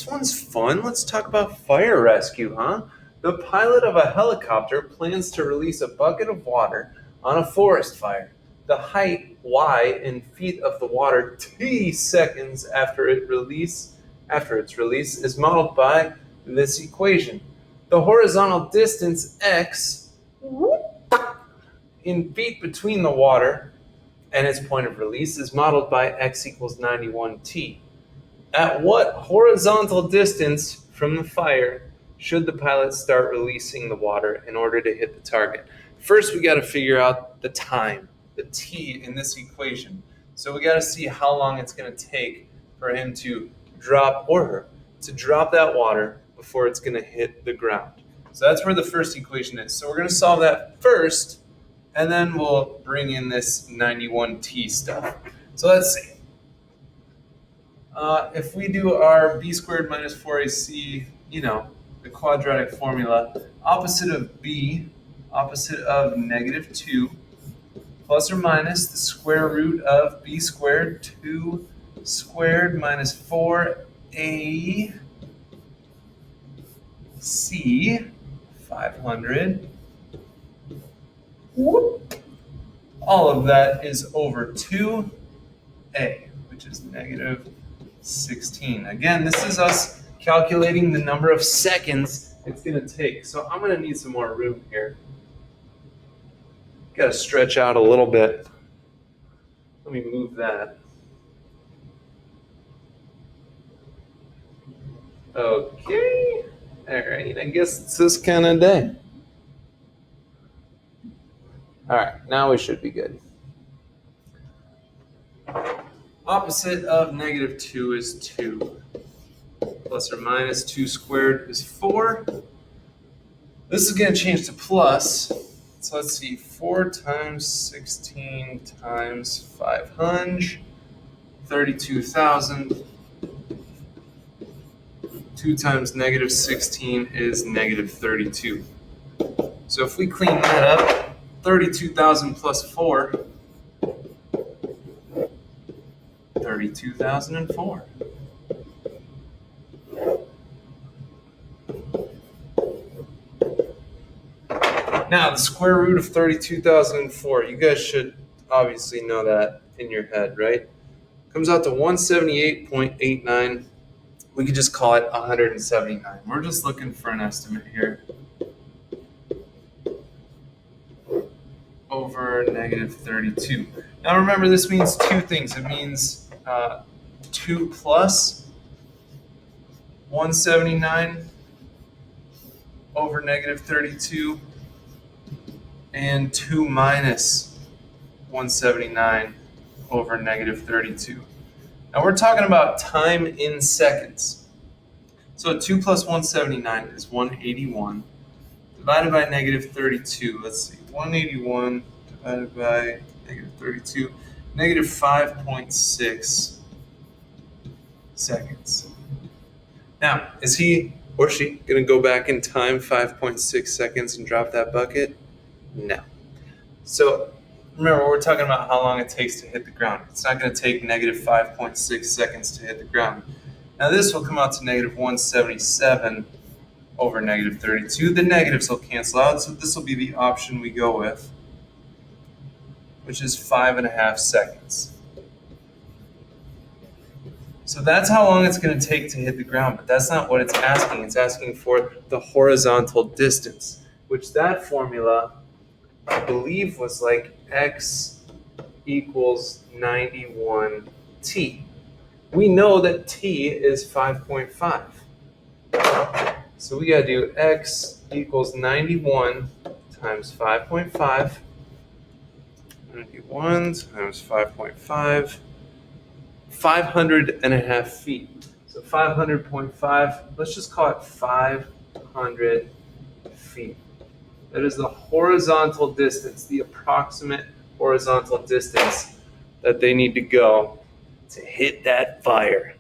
This one's fun. Let's talk about fire rescue, huh? The pilot of a helicopter plans to release a bucket of water on a forest fire. The height, y, in feet of the water t seconds after its release is modeled by this equation. The horizontal distance x in feet between the water and its point of release is modeled by x equals 91t. At what horizontal distance from the fire should the pilot start releasing the water in order to hit the target? First, we got to figure out the time, the t in this equation. So we got to see how long it's going to take for him to drop, or her, to drop that water before it's going to hit the ground. So that's where the first equation is. So we're going to solve that first, and then we'll bring in this 91t stuff. So let's see. If we do our b squared minus 4ac, the quadratic formula, opposite of b, opposite of negative 2, plus or minus the square root of b squared, 2 squared minus 4ac, 500. All of that is over 2a, which is negative 16. Again, this is us calculating the number of seconds it's going to take. So I'm going to need some more room here. Got to stretch out a little bit. Let me move that. Okay. All right. I guess it's this kind of day. All right. Now we should be good. Opposite of negative 2 is 2. Plus or minus 2 squared is 4. This is going to change to plus. So let's see. 4 times 16 times 500. 32,000. 2 times negative 16 is negative 32. So if we clean that up, 32,000 plus 4. 32,004. Now, the square root of 32,004, you guys should obviously know that in your head, right? Comes out to 178.89. We could just call it 179. We're just looking for an estimate here. Over negative 32. Now remember, this means two things. It means 2 plus 179 over negative 32 and 2 minus 179 over negative 32. Now we're talking about time in seconds. So 2 plus 179 is 181 divided by negative 32. Let's see, 181 divided by negative 32, negative 5.6 seconds. Now, is he or she going to go back in time 5.6 seconds and drop that bucket? No. So remember, we're talking about how long it takes to hit the ground. It's not going to take negative 5.6 seconds to hit the ground. Now this will come out to negative 177 over negative 32. The negatives will cancel out, so this will be the option we go with, which is 5.5 seconds. So that's how long it's going to take to hit the ground, but that's not what it's asking. It's asking for the horizontal distance, which that formula, I believe, was like x equals 91t. We know that t is 5.5. So we got to do x equals 91 times 5.5. 91 times 5.5. 500.5 feet. So 500.5, let's just call it 500 feet. That is the horizontal distance, the approximate horizontal distance that they need to go to hit that fire.